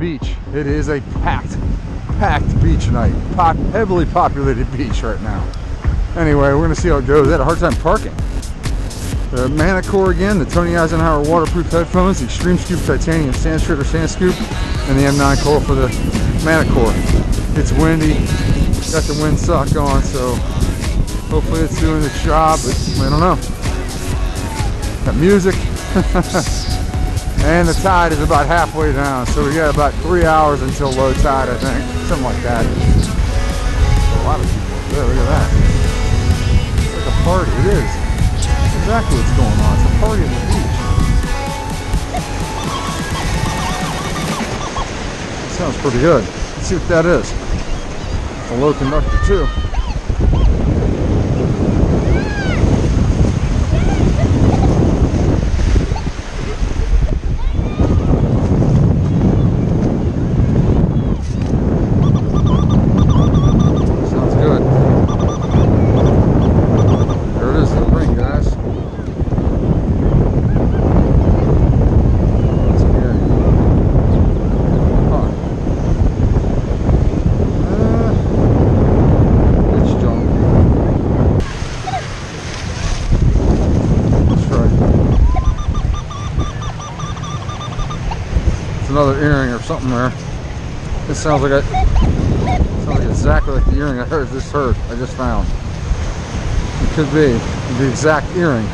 beach. It is a packed beach night. Heavily populated beach right now. Anyway, we're gonna see how it goes. I had a hard time parking. The Manicore again, the Tony Eisenhower waterproof headphones, the Xtreme Scoop titanium sand stritter sand scoop, and the M9 Coil for the Manicore. It's windy, got the windsock on, so hopefully it's doing its job, but I don't know. Got music, and the tide is about halfway down, so we got about 3 hours until low tide, I think, something like that. A lot of people up there, look at that. It's like a party, it is. That's exactly what's going on, it's a party on the beach. Sounds pretty good. Let's see what that is. It's a low conductor too. Another earring or something there. This sounds like exactly like the earring I just found. It could be the exact earring.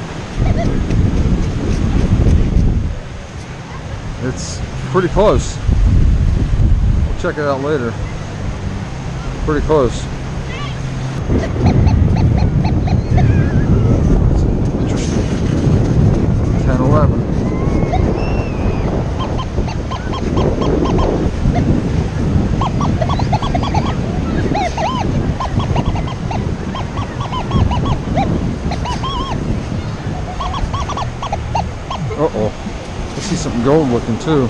It's pretty close. We'll check it out later. Pretty close. Interesting. 10-11. Uh-oh. I see something gold looking too.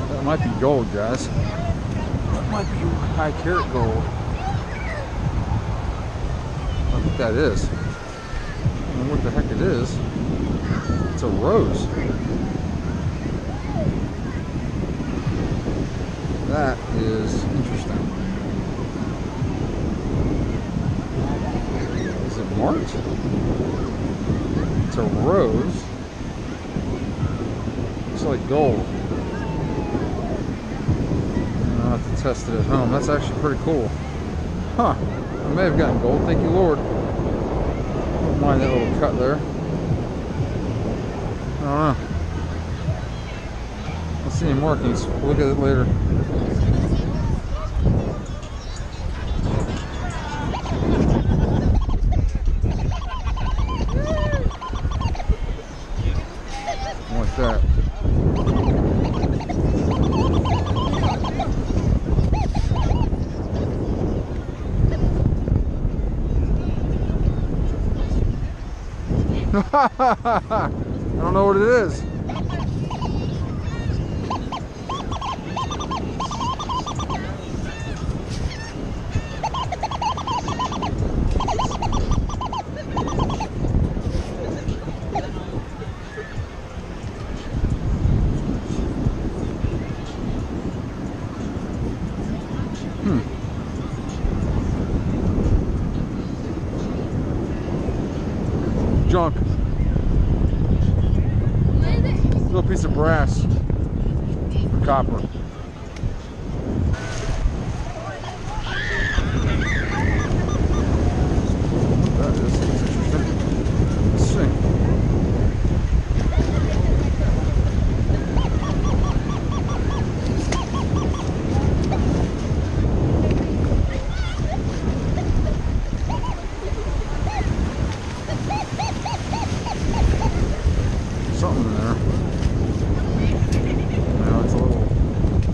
That might be gold, guys. That might be high carat gold. I think that is. I don't know what the heck it is. It's a rose. That is interesting. Is it marked? It's a rose. Looks like gold. I'll have to test it at home. That's actually pretty cool. Huh. I may have gotten gold. Thank you, Lord. Don't mind that little cut there. I don't know. Let's see any markings. We'll look at it later. Like that. I don't know what it is. Junk. Little piece of brass or copper. That is interesting. Let's see. Something in there. Now it's a little,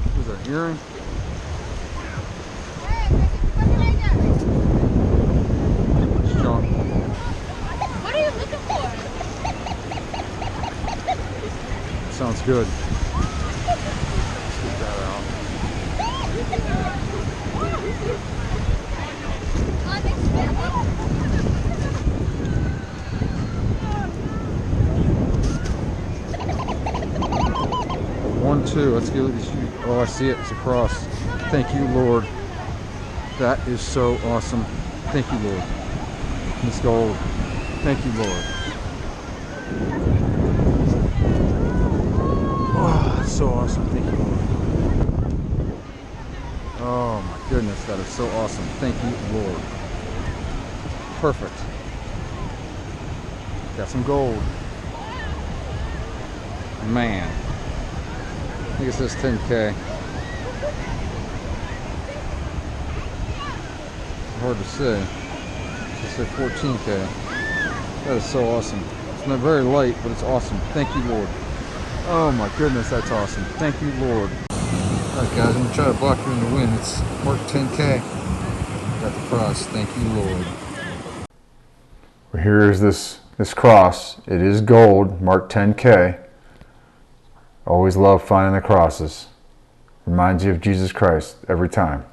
what is that, earring? It's junk. What are you looking for? Sounds good. Let's get that out. 2. Let's go. Oh, I see it. It's a cross. Thank you, Lord. That is so awesome. Thank you, Lord. It's gold. Thank you, Lord. Oh, that's so awesome. Thank you, Lord. Oh my goodness, that is so awesome. Thank you, Lord. Perfect. Got some gold. Man. I think it says 10K. Hard to say. It says 14K. That is so awesome. It's not very light, but it's awesome. Thank you, Lord. Oh my goodness, that's awesome. Thank you, Lord. Alright guys, I'm going to try to block you in the wind. It's marked 10K. Got the cross. Thank you, Lord. Well, here is this cross. It is gold, marked 10K. Always love finding the crosses. Reminds you of Jesus Christ every time.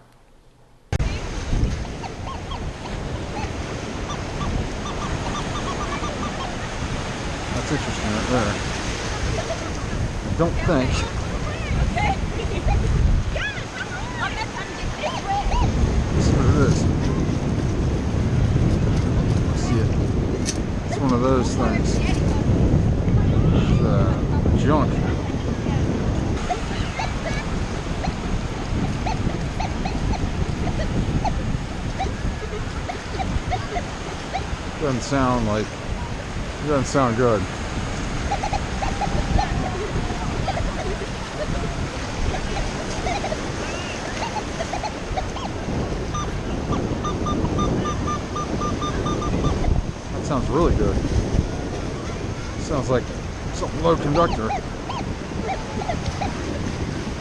That's interesting right there. I don't think. This is what it is. I see it. It's one of those things. It's junk. Doesn't sound good. That sounds really good. Sounds like something low conductor.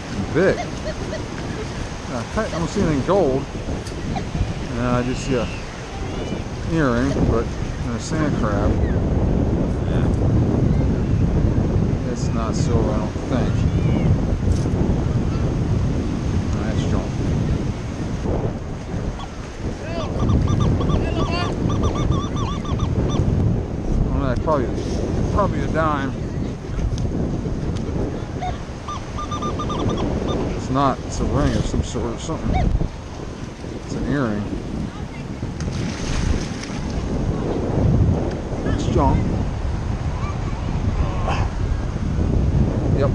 And big. I don't see anything gold. And I just see a earring, but a sand crab. Yeah. It's not silver, I don't think. No, that's junk. Well, that's probably a dime. It's not. It's a ring of some sort or something. It's an earring. Junk. Yep.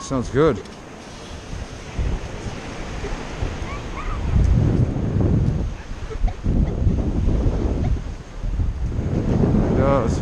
Sounds good. It does.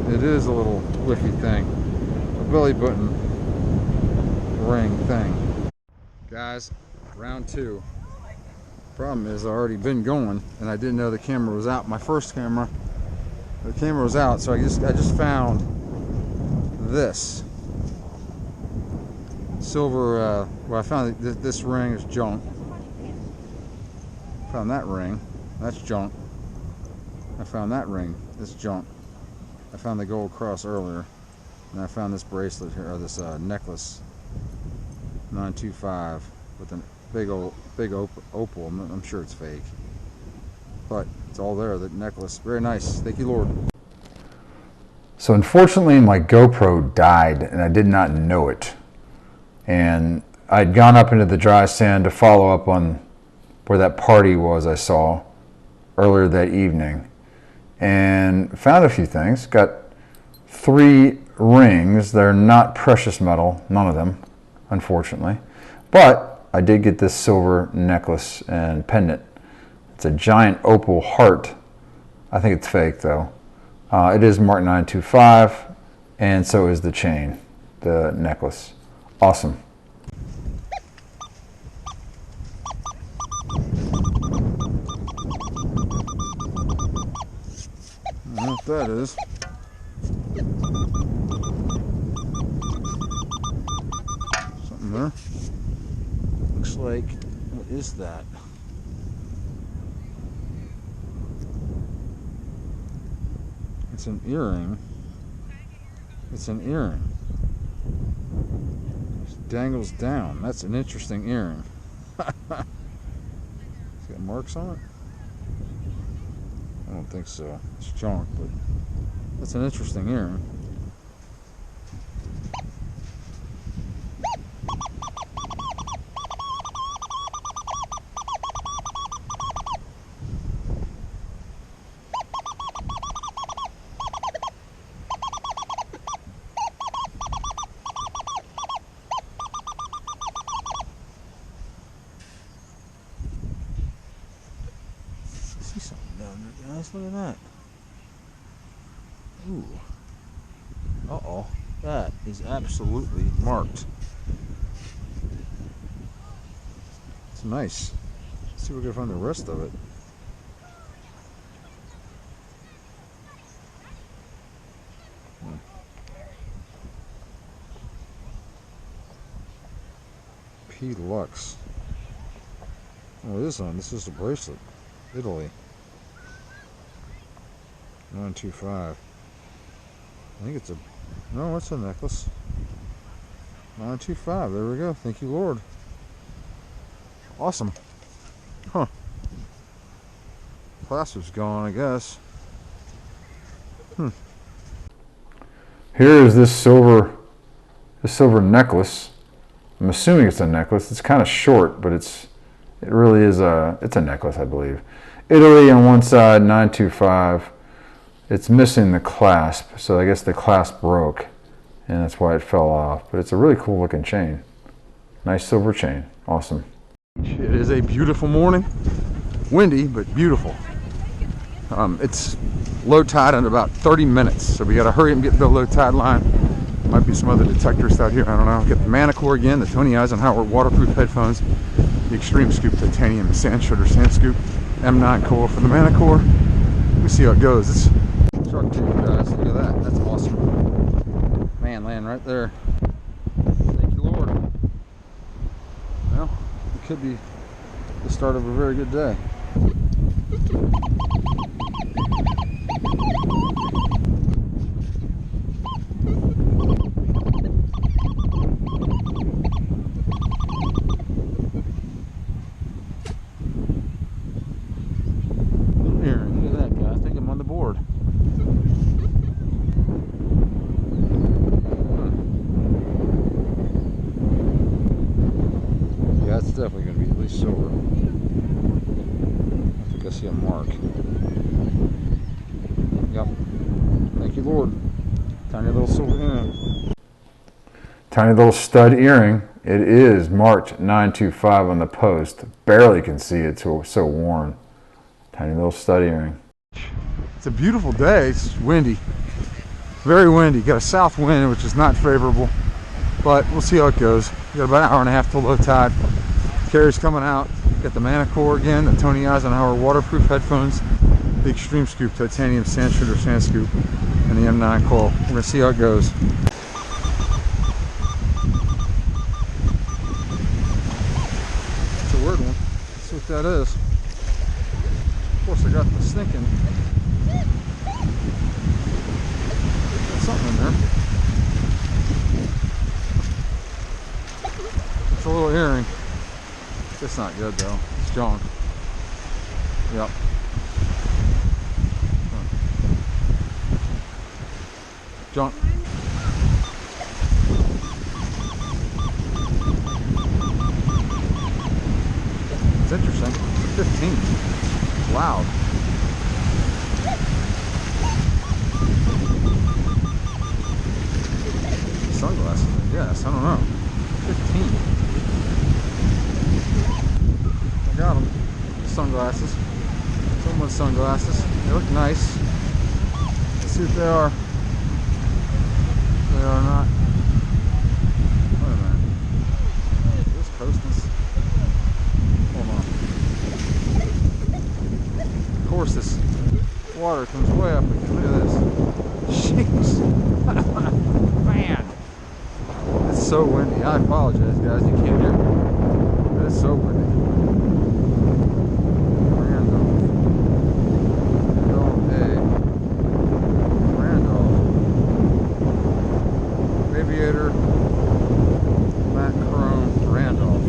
It is a little whiffy thing, a belly button ring thing. Guys, round 2. Problem is, I've already been going, and I didn't know the camera was out. My first camera, the camera was out, so I just found this silver. Well, I found this ring is junk. Found that ring, that's junk. I found that ring, this junk. I found the gold cross earlier, and I found this bracelet here, or this necklace, 925, with a big opal. I'm sure it's fake, but it's all there. The necklace, very nice. Thank you, Lord. So unfortunately, my GoPro died, and I did not know it. And I'd gone up into the dry sand to follow up on where that party was I saw earlier that evening, and found a few things. Got 3 rings. They're not precious metal, none of them, unfortunately, but I did get this silver necklace and pendant. It's a giant opal heart. I think it's fake though. It is marked 925, and so is the chain, the necklace. Awesome. that is. Something there. Looks like, what is that? It's an earring. It's an earring. It dangles down. That's an interesting earring. It's got marks on it? I don't think so. It's junk, but that's an interesting earring. See something down there, guys. Look at that. Ooh. Uh-oh. That is absolutely marked. It's nice. Let's see if we can find the rest of it. P. Lux. Oh, it is on. This is a bracelet. Italy. 925. I think it's a... No, it's a necklace. 925. There we go. Thank you, Lord. Awesome. Huh. Plaster's gone, I guess. Here is this silver necklace. I'm assuming it's a necklace. It's kind of short, but it really is it's a necklace, I believe. Italy on one side, 925. It's missing the clasp, so I guess the clasp broke, and that's why it fell off. But it's a really cool looking chain. Nice silver chain. Awesome. It is a beautiful morning. Windy, but beautiful. It's low tide in about 30 minutes, so we got to hurry up and get to the low tide line. Might be some other detectors out here, I don't know. Get the Manicore again, the Tony Eisenhower waterproof headphones, the Xtreme Scoop titanium sand scoop, M9 Coil for the Manicore. Let me see how it goes. It's shark tooth, guys. Look at that. That's awesome. Man, land right there. Thank you, Lord. Well, it could be the start of a very good day. Definitely going to be at least silver. I think I see a mark. Yep. Thank you, Lord. Tiny little silver earring. Tiny little stud earring. It is marked 925 on the post. Barely can see it, so worn. Tiny little stud earring. It's a beautiful day. It's windy. Very windy. Got a south wind, which is not favorable. But we'll see how it goes. We got about an hour and a half till low tide. Carrier's coming out. Got the Manicore again, the Tony Eisenhower waterproof headphones, the Xtreme Scoop titanium sand scoop, and the M9 Coil. We're gonna see how it goes. It's a weird one. Let's see what that is. Of course, I got this thinking. Got something in there. It's a little earring. It's not good though. It's junk. Yep. Junk. It's interesting. 15. Loud. Sunglasses, I guess. I don't know. 15. I got them. Sunglasses. Someone's sunglasses. They look nice. Let's see if they are. They are not. Wait a minute. Is this Costas? Hold on. Of course, this water comes way up. Look at this. so windy. I apologize, guys. You can't hear me. It's so windy. Randolph. Randolph A. Randolph. Aviator. Matt Chrome. Randolph.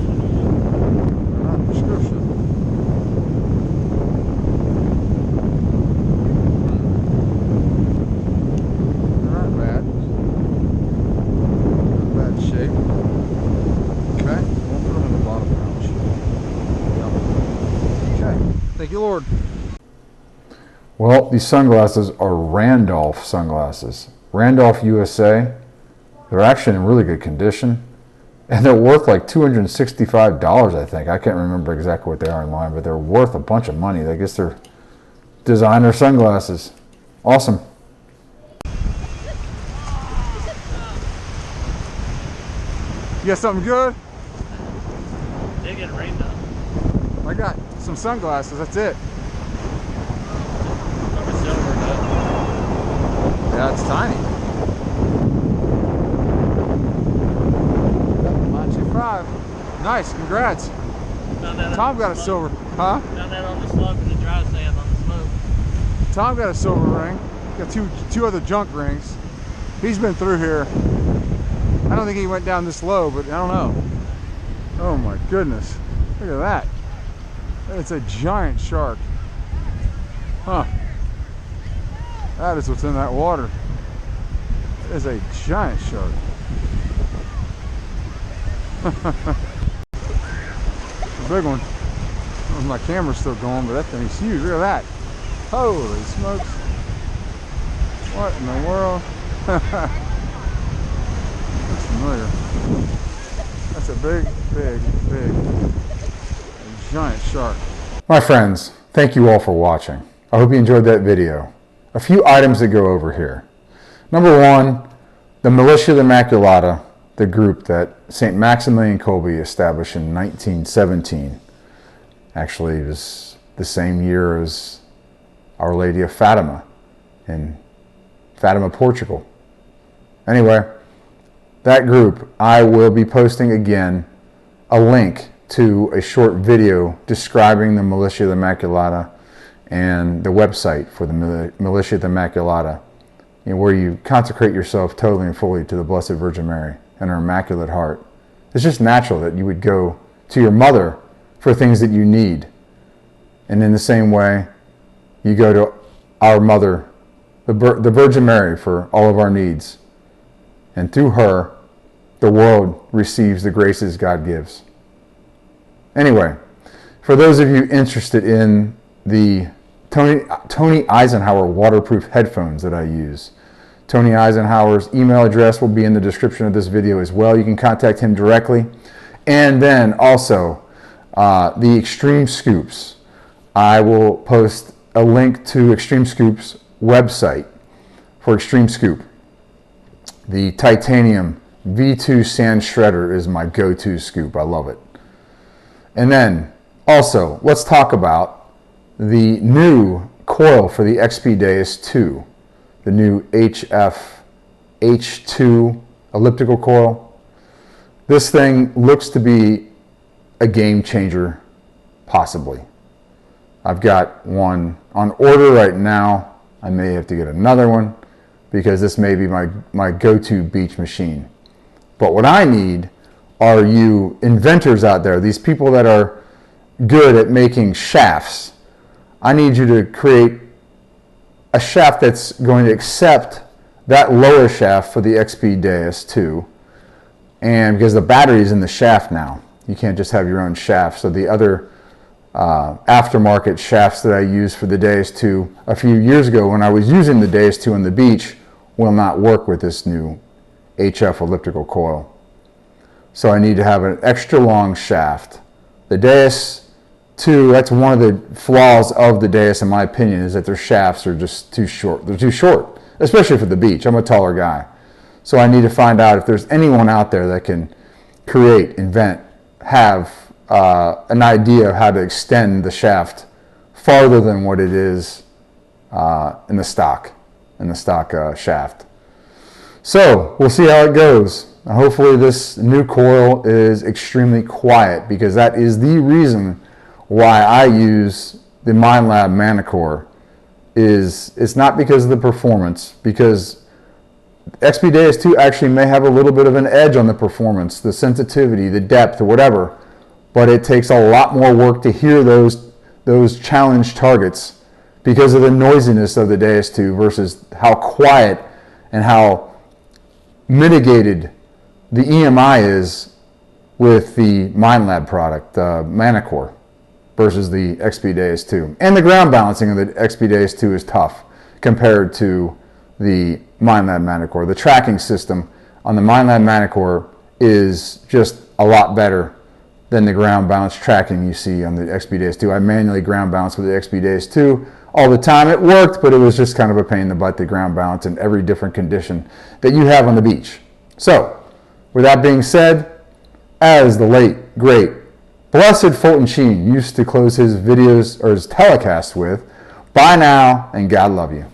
They're not prescription. They're not bad. Shape. Okay, we'll put them in the bottom pouch. Yep. Okay, thank you, Lord. Well, these sunglasses are Randolph sunglasses. Randolph, USA. They're actually in really good condition. And they're worth like $265, I think. I can't remember exactly what they are online, but they're worth a bunch of money. I guess they're designer sunglasses. Awesome. You got something good? They get rained on. I got some sunglasses, that's it. Over silver, but Yeah, it's tiny. 925. Nice, congrats. found that Tom on the got a slope. silver, huh? Found that on the slope in the dry sand on the slope. Tom got a silver ring. Got two other junk rings. He's been through here. I don't think he went down this low, but I don't know. Oh my goodness. Look at that. It's a giant shark. Huh. That is what's in that water. It is a giant shark. A big one. My camera's still going, but that thing's huge. Look at that. Holy smokes. What in the world? That's familiar. That's a big, a giant shark. My friends, thank you all for watching. I hope you enjoyed that video. A few items to go over here. Number one, the Militia of the Immaculata, the group that St. Maximilian Kolbe established in 1917. Actually, it was the same year as Our Lady of Fatima in Fatima, Portugal. Anyway, that group, I will be posting again a link to a short video describing the Militia of the Immaculata and the website for the Militia of the Immaculata, where you consecrate yourself totally and fully to the Blessed Virgin Mary and her Immaculate Heart. It's just natural that you would go to your mother for things that you need. And in the same way, you go to our mother, the Virgin Mary, for all of our needs. And through her, the world receives the graces God gives. Anyway, for those of you interested in the Tony Eisenhower waterproof headphones that I use, Tony Eisenhower's email address will be in the description of this video as well. You can contact him directly. And then also, the Xtreme Scoops. I will post a link to Xtreme Scoops website for Xtreme Scoop. The titanium V2 sand shredder is my go-to scoop. I love it. And then also, let's talk about the new coil for the XP Deus 2, the new HF2 elliptical coil. This thing looks to be a game changer, possibly. I've got one on order right now. I may have to get another one because this may be my go-to beach machine. But what I need are you inventors out there, these people that are good at making shafts. I need you to create a shaft that's going to accept that lower shaft for the XP Deus 2. And because the battery is in the shaft now, you can't just have your own shaft. So the other aftermarket shafts that I used for the Deus 2 a few years ago when I was using the Deus 2 on the beach will not work with this new HF elliptical coil. So I need to have an extra long shaft. The Deus 2, that's one of the flaws of the Deus in my opinion, is that their shafts are just too short. They're too short, especially for the beach. I'm a taller guy. So I need to find out if there's anyone out there that can create, invent, have an idea of how to extend the shaft farther than what it is in the stock shaft. So we'll see how it goes. Hopefully this new coil is extremely quiet, because that is the reason why I use the MindLab Manicore. It's not because of the performance, because XP Deus 2 actually may have a little bit of an edge on the performance, the sensitivity, the depth, or whatever, but it takes a lot more work to hear those challenge targets because of the noisiness of the Deus 2 versus how quiet and how mitigated the EMI is with the MindLab product, Manicore, versus the XP Deus 2. And the ground balancing of the XP Deus 2 is tough compared to the MindLab Manicore. The tracking system on the MindLab Manicore is just a lot better than the ground balance tracking you see on the XP Deus 2. I manually ground balance with the XP Deus 2 all the time. It worked, but it was just kind of a pain in the butt to ground balance in every different condition that you have on the beach. So, with that being said, as the late, great, blessed Fulton Sheen used to close his videos or his telecasts with, bye now and God love you.